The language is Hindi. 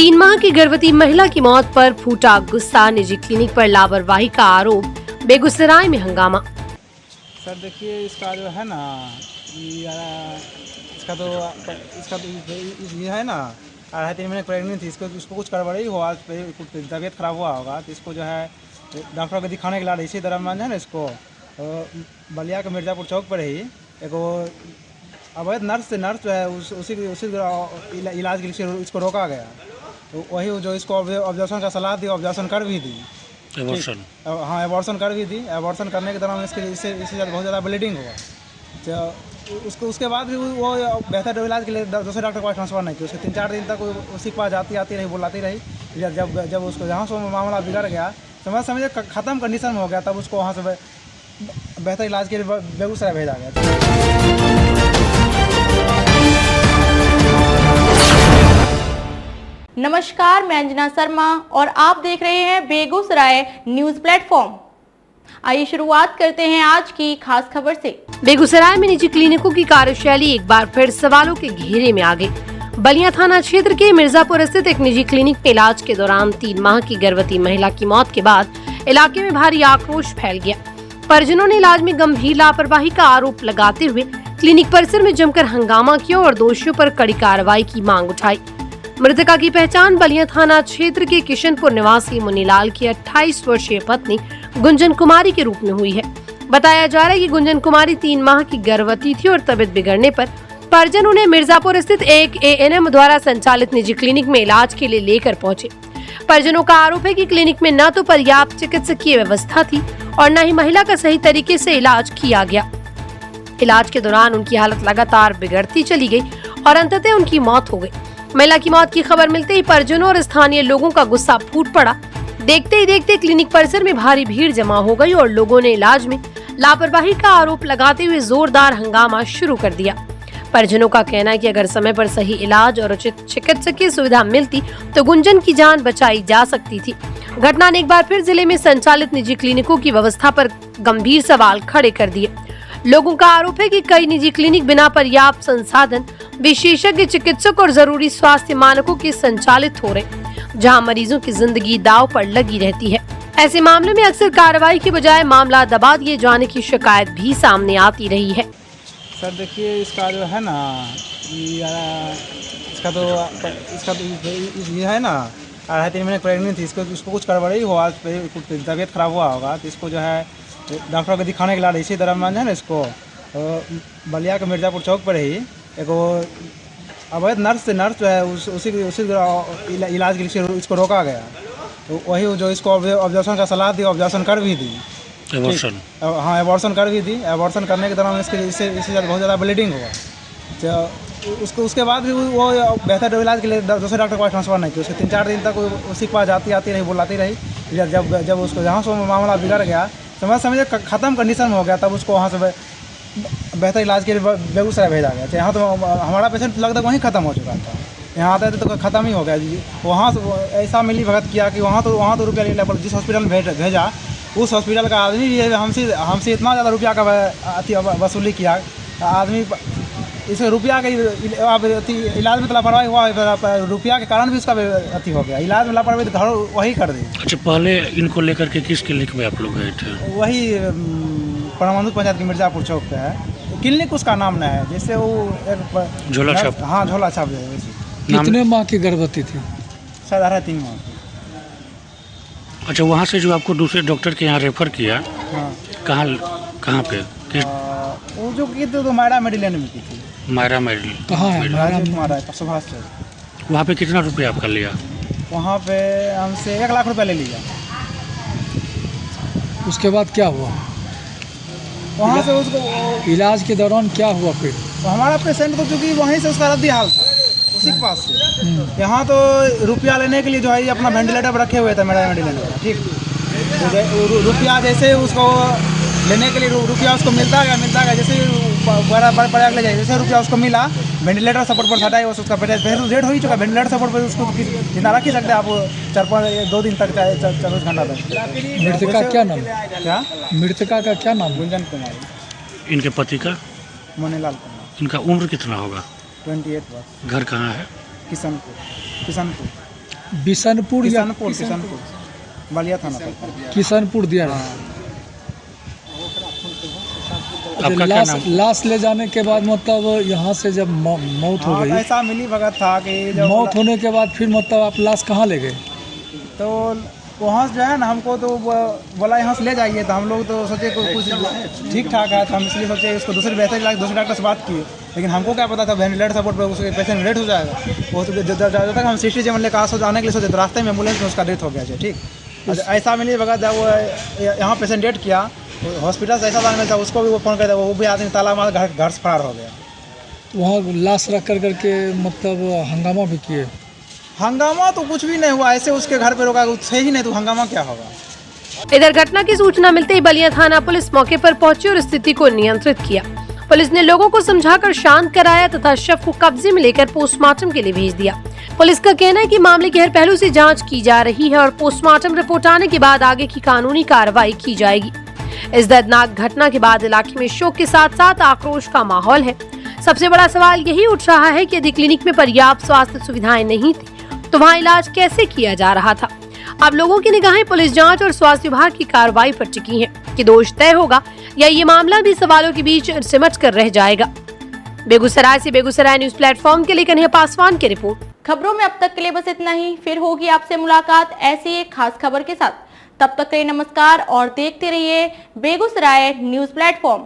3 माह की गर्भवती महिला की मौत पर फूटा गुस्सा, निजी क्लिनिक पर लापरवाही का आरोप, बेगूसराय में हंगामा। सर देखिए, इसका जो है ना, इसका तो ये है ना, 2.5-3 महीने प्रेगनेंट थी। इसको कुछ गड़बड़ी हुआ, कुछ तबीयत खराब हुआ होगा, तो इसको जो है डॉक्टर को दिखाने के लिए इसी दरम्यान है ना, इसको बलिया के मिर्ज़ापुर चौक पर ही एगो अवैध नर्स जो है उसी इलाज के लिए इसको रोका गया। तो वही जो इसको ऑब्जर्वेशन का सलाह दी, ऑब्जर्वेशन कर भी दी, एबॉर्शन, हाँ एबॉर्शन कर भी दी। एबॉर्शन करने के दौरान इससे बहुत ज़्यादा ब्लीडिंग हुआ। तो उसके बाद भी वो बेहतर इलाज के लिए दूसरे डॉक्टर को ट्रांसफ़र नहीं किया। उसके 3-4 दिन तक उसी के पास आती रही, बुलाती रही। जब उसको जहाँ से मामला बिगड़ गया, समझे ख़त्म कंडीशन में हो गया, तब उसको वहाँ से बेहतर इलाज के लिए बेगूसराय भेजा गया। नमस्कार, मैं अंजना शर्मा और आप देख रहे हैं बेगूसराय न्यूज प्लेटफॉर्म। आइए शुरुआत करते हैं आज की खास खबर से। बेगूसराय में निजी क्लिनिकों की कार्यशैली एक बार फिर सवालों के घेरे में आ गई। बलिया थाना क्षेत्र के मिर्जापुर स्थित एक निजी क्लिनिक में इलाज के दौरान 3 माह की गर्भवती महिला की मौत के बाद इलाके में भारी आक्रोश फैल गया। परिजनों ने इलाज में गंभीर लापरवाही का आरोप लगाते हुए क्लिनिक परिसर में जमकर हंगामा किया और दोषियों पर कड़ी कार्रवाई की मांग उठाई। मृतका की पहचान बलिया थाना क्षेत्र के किशनपुर निवासी मुनीलाल की 28 वर्षीय पत्नी गुंजन कुमारी के रूप में हुई है। बताया जा रहा है कि गुंजन कुमारी 3 माह की गर्भवती थी और तबीयत बिगड़ने पर परिजन उन्हें मिर्जापुर स्थित एक ANM द्वारा संचालित निजी क्लिनिक में इलाज के लिए लेकर पहुंचे। परिजनों का आरोप है कि क्लिनिक में न तो पर्याप्त चिकित्सकीय व्यवस्था थी और न ही महिला का सही तरीके से इलाज किया गया। इलाज के दौरान उनकी हालत लगातार बिगड़ती चली गई और अंततः उनकी मौत हो गई। महिला की मौत की खबर मिलते ही परिजनों और स्थानीय लोगों का गुस्सा फूट पड़ा। देखते ही देखते क्लिनिक परिसर में भारी भीड़ जमा हो गई और लोगों ने इलाज में लापरवाही का आरोप लगाते हुए जोरदार हंगामा शुरू कर दिया। परिजनों का कहना है कि अगर समय पर सही इलाज और उचित चिकित्सकीय सुविधा मिलती तो गुंजन की जान बचाई जा सकती थी। घटना ने एक बार फिर जिले में संचालित निजी क्लिनिकों की व्यवस्था पर गंभीर सवाल खड़े कर दिए। लोगों का आरोप है कि कई निजी क्लिनिक बिना पर्याप्त संसाधन, विशेषज्ञ चिकित्सक और जरूरी स्वास्थ्य मानकों के संचालित हो रहे, जहां मरीजों की जिंदगी दांव पर लगी रहती है। ऐसे मामले में अक्सर कार्रवाई की बजाय मामला दबा दिए जाने की शिकायत भी सामने आती रही है। सर देखिए, इसका जो है ना, इसका तो ये है ना, 2.5-3 महीने प्रेगनेंट थी। इसको कुछ गड़बड़ी हुआ, कुछ तबीयत खराब हुआ होगा, तो इसको जो है डॉक्टर को दिखाने के लिए इसी दरम्यान है ना, इसको बलिया के मिर्ज़ापुर चौक पर ही एगो अवैध नर्स जो है उसी इलाज के लिए इसको रोका गया। तो वही जो इसको ऑब्जर्वेशन का सलाह दी, ऑब्जर्वेशन कर भी दी, एबॉर्शन, हाँ एबॉर्शन कर भी दी। एबॉर्शन करने के दौरान इससे बहुत ज़्यादा ब्लीडिंग हुआ। तो उसके बाद भी वो बेहतर इलाज के लिए दूसरे डॉक्टर को ट्रांसफ़र नहीं किया। उसके 3-4 दिन तक उसी के पास आती रही, बुलाती रही। जब उसको जहाँ से मामला बिगड़ गया, समझे ख़त्म कंडीशन में हो गया, तब उसको वहाँ से बेहतर इलाज के लिए बेगूसराय भेजा गया। यहाँ तो हमारा पेशेंट लगभग वहीं ख़त्म हो चुका था, यहाँ आते थे तो ख़त्म ही हो गया जी। वहाँ से ऐसा मिली भगत किया कि वहाँ तो रुपया ले लिया। जिस हॉस्पिटल में भेजा, उस हॉस्पिटल का आदमी भी हमसे इतना ज़्यादा रुपया का वसूली किया। आदमी इसे रुपया के इलाज में लापरवाही हुआ, रुपया के कारण भी उसका अति हो गया। इलाज में लापरवाही घर वही कर दी। अच्छा, पहले इनको लेकर के किस क्लिनिक में आप लोग गए थे? वही परमाणु पंचायत की मिर्ज़ापुर चौक पे है क्लिनिक, उसका नाम न है, जैसे वो एक झोला छाप, हाँ झोला छाप। कितने माह की गर्भवती थी? शायद 3.5 माह की। अच्छा, वहाँ से जो आपको दूसरे डॉक्टर के यहाँ रेफर किया, हाँ कहाँ पे? वो जो की तो मायरा मेडिलैंड में की थी। मायरा मेडिल कहाँ है? मायरा सुभाष चौक। वहाँ पे कितना रुपया आपका लिया? वहाँ पे हमसे 1 लाख रुपया ले लिया। उसके बाद क्या हुआ? वहाँ से उसको इलाज के दौरान क्या हुआ फिर? तो हमारा पेशेंट तो चूँकि वहीं से उसका रद्दी हाल था, उसी के पास से। यहाँ तो रुपया लेने के लिए जो है अपना वेंटिलेटर पर रखे हुए थे मेरा वेंटिलेटर, ठीक। तो रुपया जैसे उसको लेने के लिए रुपया उसको मिलता गया जैसे बड़ा ले जाए, जैसे रुपया उसको मिला, वेंटिलेटर सपोर्ट पर हटाए, उसका पहले रेट हो ही चुका। वेंटिलेटर सपोर्ट पर उसको जितना रख ही सकते हैं आप 4-5-2 दिन तक, 24 घंटा तक। मृतका क्या नाम? क्या मृतका का क्या नाम? गुंजन कुमारी। इनके पति का? मुनीलाल कुमार। इनका उम्र कितना होगा? 28 वर्ष। घर कहाँ है? किशनपुर। बिशनपुर या किशनपुर बलिया थाना पर। किशनपुर दिया है। आपका क्या नाम? लाश ले जाने के बाद मतलब यहाँ से जब मौत हो गई, ऐसा मिली भगत था कि जब मौत होने के बाद फिर मतलब आप लाश कहाँ ले गए? तो वहाँ से जो है ना हमको तो बोला यहाँ से ले जाइए, तो हम लोग तो सोचे कुछ ठीक ठाक है, तो हम इसलिए सोचे इसको दूसरे बेहतर इलाज दूसरे डॉक्टर से बात किए, लेकिन हमको क्या पता था वेंटिलेटर सपोर्ट पर उसके पेशेंट डेथ हो जाएगा। वो तो जब तक हम सिटी जेमन लेकर आस जाने के लिए सोचे तो रास्ते में एम्बुलेंस में उसका डेथ हो गया है। ठीक, ऐसा मिली भगत जब वो यहाँ पेशेंट डेथ किया, हॉस्पिटल से ऐसा जाने में था, उसको भी वो फ़ोन कर दिया, वो भी आदमी ताला मार घर से फरार हो गया। वहाँ लाश रख कर करके मतलब हंगामा भी किए। हंगामा तो कुछ भी नहीं हुआ, ऐसे उसके घर पे रोका थे ही नहीं, तो हंगामा क्या होगा। इधर घटना की सूचना मिलते ही बलिया थाना पुलिस मौके पर पहुंची और स्थिति को नियंत्रित किया। पुलिस ने लोगों को समझाकर शांत कराया तथा शव को कब्जे में लेकर पोस्टमार्टम के लिए भेज दिया। पुलिस का कहना है कि मामले की हर पहलू से जांच की जा रही है और पोस्टमार्टम रिपोर्ट आने के बाद आगे की कानूनी कार्रवाई की जाएगी। इस दर्दनाक घटना के बाद इलाके में शोक के साथ साथ आक्रोश का माहौल है। सबसे बड़ा सवाल यही उठ रहा है कि यदि क्लिनिक में पर्याप्त स्वास्थ्य सुविधाएं नहीं थी तो वहाँ इलाज कैसे किया जा रहा था। अब लोगों की निगाहें पुलिस जांच और स्वास्थ्य विभाग की कार्रवाई पर टिकी हैं कि दोष तय होगा या ये मामला भी सवालों के बीच सिमट कर रह जाएगा। बेगूसराय से बेगूसराय न्यूज प्लेटफॉर्म के लिए कन्हैया पासवान की रिपोर्ट। खबरों में अब तक के लिए बस इतना ही, फिर होगी आपसे मुलाकात ऐसी एक खास खबर के साथ। तब तक के लिए नमस्कार और देखते रहिए बेगूसराय न्यूज प्लेटफॉर्म।